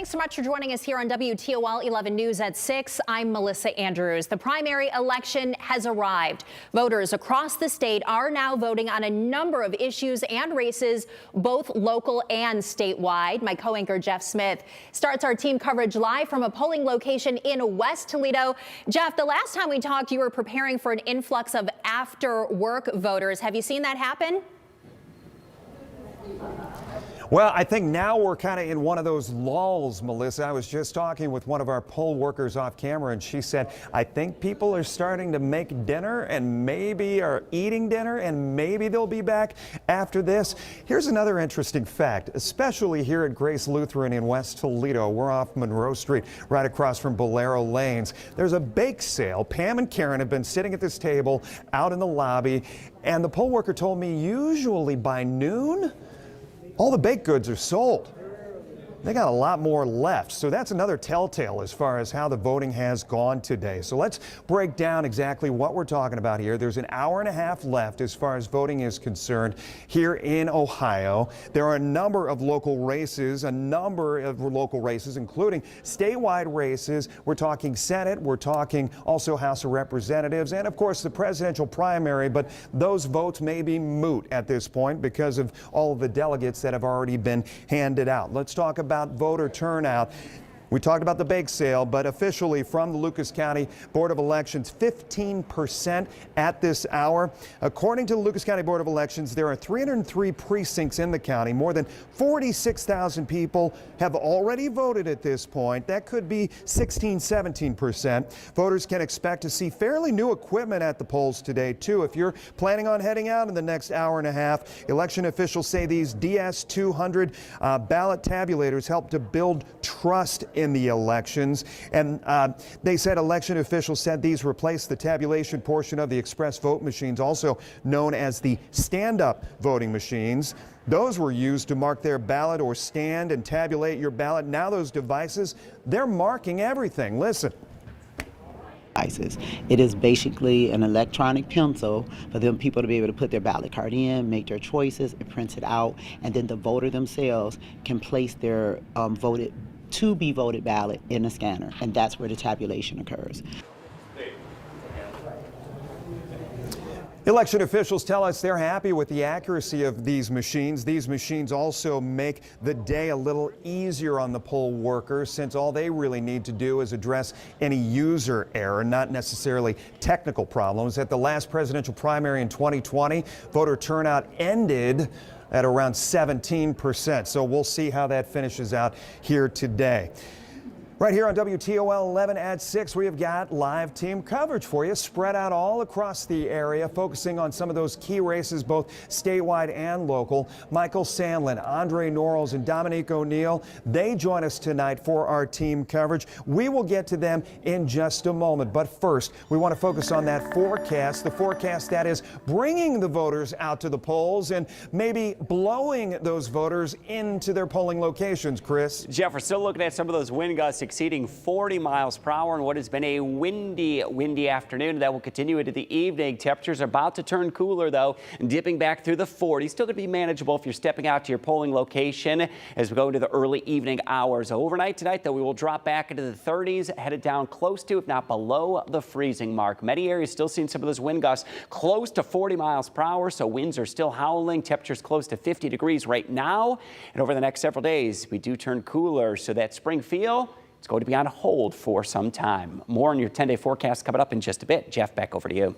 Thanks so much for joining us here on WTOL 11 News at 6. I'm Melissa Andrews. The primary election has arrived. Voters across the state are now voting on a number of issues and races, both local and statewide. My co-anchor Jeff Smith starts our team coverage live from a polling location in West Toledo. Jeff, the last time we talked, you were preparing for an influx of after-work voters. Have you seen that happen? Well, I think now we're kind of in one of those lulls, Melissa. I was just talking with one of our poll workers off camera, and she said, I think people are starting to make dinner and maybe are eating dinner and maybe they'll be back after this. Here's another interesting fact, especially here at Grace Lutheran in West Toledo. We're off Monroe Street, right across from Bolero Lanes. There's a bake sale. Pam and Karen have been sitting at this table out in the lobby, and the poll worker told me usually by noon, all the baked goods are sold. They got a lot more left. So that's another telltale as far as how the voting has gone today. So let's break down exactly what we're talking about here. There's an hour and a half left as far as voting is concerned here in Ohio. There are a number of local races, including statewide races. We're talking Senate, we're talking also House of Representatives, and of course the presidential primary, but those votes may be moot at this point because of all of the delegates that have already been handed out. Let's talk about voter turnout. We talked about the bake sale, but officially from the Lucas County Board of Elections, 15% at this hour. According to the Lucas County Board of Elections, there are 303 precincts in the county. More than 46,000 people have already voted at this point. That could be 17%. Voters can expect to see fairly new equipment at the polls today, too. If you're planning on heading out in the next hour and a half, election officials say these DS200 ballot tabulators help to build trust in the elections. And they said election officials said these replace the tabulation portion of the express vote machines, also known as the stand-up voting machines. Those were used to mark their ballot or stand and tabulate your ballot. Now those devices, they're marking everything. Listen. It is basically an electronic pencil for them people to be able to put their ballot card in, make their choices, and print it out, and then the voter themselves can place their to be voted ballot in a scanner, and that's where the tabulation occurs. Election officials tell us they're happy with the accuracy of these machines. These machines also make the day a little easier on the poll workers, since all they really need to do is address any user error, not necessarily technical problems. At the last presidential primary in 2020, voter turnout ended at around 17%. So we'll see how that finishes out here today. Right here on WTOL 11 at 6, we have got live team coverage for you, spread out all across the area, focusing on some of those key races, both statewide and local. Michael Sandlin, Andre Norrells, and Dominique O'Neill, they join us tonight for our team coverage. We will get to them in just a moment. But first, we want to focus on that forecast, the forecast that is bringing the voters out to the polls and maybe blowing those voters into their polling locations. Chris? Jeff, we're still looking at some of those wind gusts exceeding 40 miles per hour in what has been a windy afternoon. That will continue into the evening. Temperatures are about to turn cooler, though, and dipping back through the 40s. Still going to be manageable if you're stepping out to your polling location as we go into the early evening hours. Overnight tonight, though, we will drop back into the 30s, headed down close to, if not below, the freezing mark. Many areas still seeing some of those wind gusts close to 40 miles per hour, so winds are still howling. Temperatures close to 50 degrees right now. And over the next several days, we do turn cooler, so that spring feel, it's going to be on hold for some time. More on your 10-day forecast coming up in just a bit. Jeff, back over to you.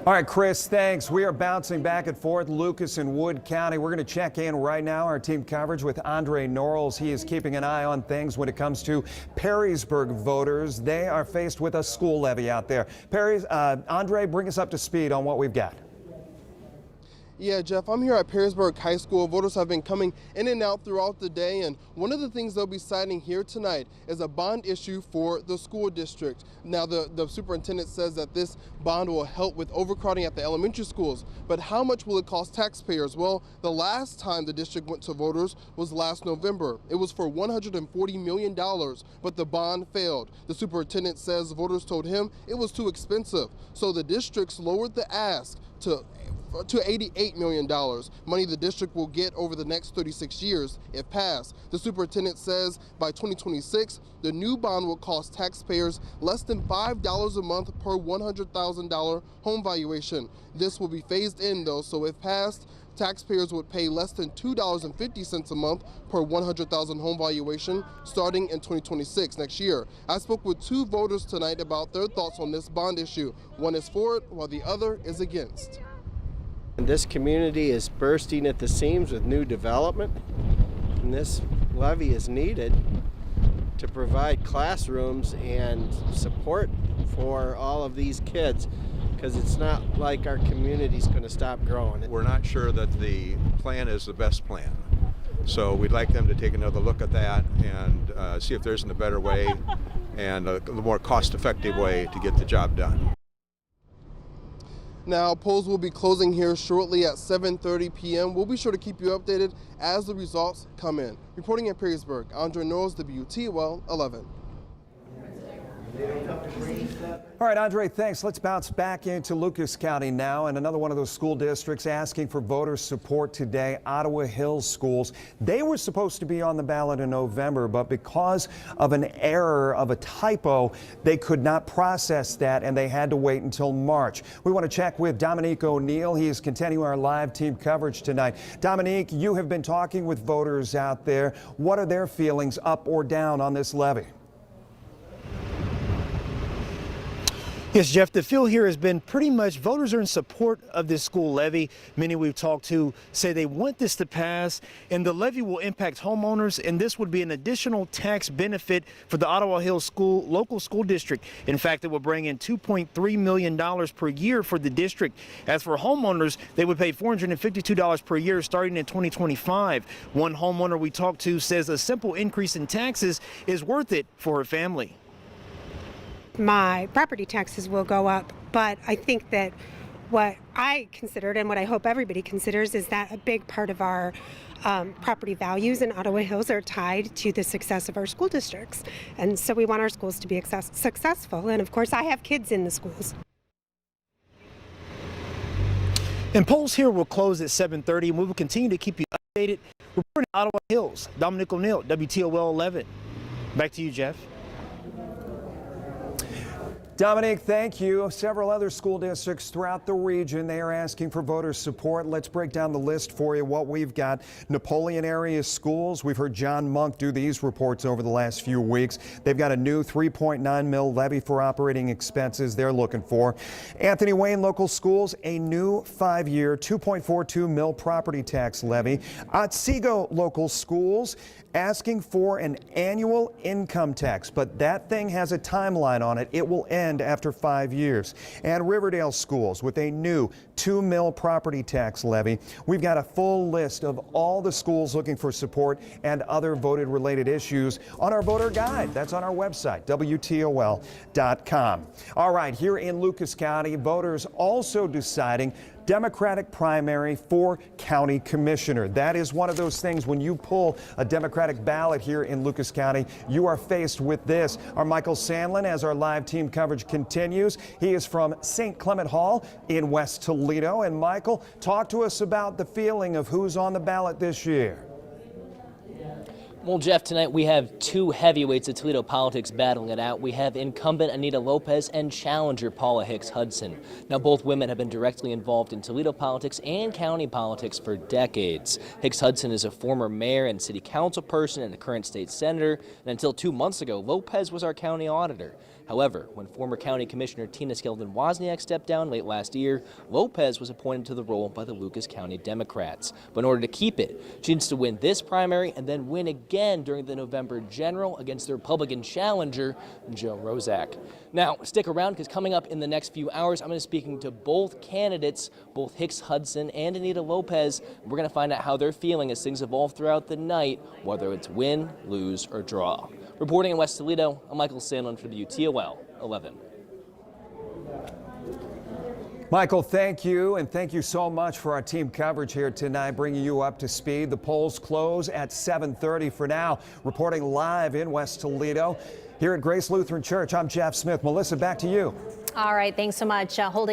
All right, Chris, thanks. We are bouncing back and forth, Lucas and Wood County. We're going to check in right now, our team coverage with Andre Norrells. He is keeping an eye on things when it comes to Perrysburg voters. They are faced with a school levy out there. Andre, bring us up to speed on what we've got. Yeah, Jeff, I'm here at Perrysburg High School. Voters have been coming in and out throughout the day, and one of the things they'll be citing here tonight is a bond issue for the school district. Now, the superintendent says that this bond will help with overcrowding at the elementary schools, but how much will it cost taxpayers? Well, the last time the district went to voters was last November. It was for $140 million, but the bond failed. The superintendent says voters told him it was too expensive, so the districts lowered the ask to $88 million, money the district will get over the next 36 years if passed. The superintendent says by 2026, the new bond will cost taxpayers less than $5 a month per $100,000 home valuation. This will be phased in though, so if passed, taxpayers would pay less than $2.50 a month per 100,000 home valuation starting in 2026 next year. I spoke with two voters tonight about their thoughts on this bond issue. One is for it while the other is against. And this community is bursting at the seams with new development, and this levy is needed to provide classrooms and support for all of these kids, because it's not like our community's going to stop growing. We're not sure that the plan is the best plan. So we'd like them to take another look at that and see if there isn't a better way and a more cost-effective way to get the job done. Now, polls will be closing here shortly at 7:30 p.m. We'll be sure to keep you updated as the results come in. Reporting in Perrysburg, Andre Norris, WTOL 11. All right, Andre, thanks. Let's bounce back into Lucas County now, and another one of those school districts asking for voter support today, Ottawa Hills schools. They were supposed to be on the ballot in November, but because of an error, of a typo, they could not process that, and they had to wait until March. We want to check with Dominique O'Neill. He is continuing our live team coverage tonight. Dominique, you have been talking with voters out there. What are their feelings, up or down, on this levy? Yes, Jeff, the feel here has been pretty much voters are in support of this school levy. Many we've talked to say they want this to pass, and the levy will impact homeowners, and this would be an additional tax benefit for the Ottawa Hills local school district. In fact, it will bring in $2.3 million per year for the district. As for homeowners, they would pay $452 per year starting in 2025. One homeowner we talked to says a simple increase in taxes is worth it for her family. My property taxes will go up, but I think that what I considered and what I hope everybody considers is that a big part of our property values in Ottawa Hills are tied to the success of our school districts. And so we want our schools to be successful. And of course, I have kids in the schools. And polls here will close at 7:30, and we will continue to keep you updated. Reporting Ottawa Hills, Dominic O'Neill, WTOL 11. Back to you, Jeff. Dominique, thank you. Several other school districts throughout the region, they are asking for voter support. Let's break down the list for you, what we've got. Napoleon area schools, we've heard John Monk do these reports over the last few weeks. They've got a new $3.9 million levy for operating expenses they're looking for. Anthony Wayne local schools, a new 5-year $2.42 million property tax levy. Otsego local schools, asking for an annual income tax, but that thing has a timeline on it. It will end after 5 years. And Riverdale schools with a new $2 million property tax levy. We've got a full list of all the schools looking for support and other voted related issues on our voter guide. That's on our website, WTOL.com. All right, here in Lucas County, voters also deciding Democratic primary for county commissioner. That is one of those things when you pull a Democratic ballot here in Lucas County, you are faced with this. Our Michael Sandlin, as our live team coverage continues, he is from St. Clement Hall in West Toledo. And Michael, talk to us about the feeling of who's on the ballot this year. Well, Jeff, tonight we have two heavyweights of Toledo politics battling it out. We have incumbent Anita Lopez and challenger Paula Hicks Hudson. Now, both women have been directly involved in Toledo politics and county politics for decades. Hicks Hudson is a former mayor and city council person and a current state senator. And until 2 months ago, Lopez was our county auditor. However, when former County Commissioner Tina Skeldon-Wozniak stepped down late last year, Lopez was appointed to the role by the Lucas County Democrats. But in order to keep it, she needs to win this primary and then win again during the November general against the Republican challenger, Joe Rozak. Now, stick around because coming up in the next few hours, I'm going to be speaking to both candidates, both Hicks Hudson and Anita Lopez. We're going to find out how they're feeling as things evolve throughout the night, whether it's win, lose, or draw. Reporting in West Toledo, I'm Michael Sandlin for WTOL 11. Michael, thank you, and thank you so much for our team coverage here tonight, bringing you up to speed. The polls close at 7:30 for now. Reporting live in West Toledo, here at Grace Lutheran Church, I'm Jeff Smith. Melissa, back to you. All right, thanks so much. Holding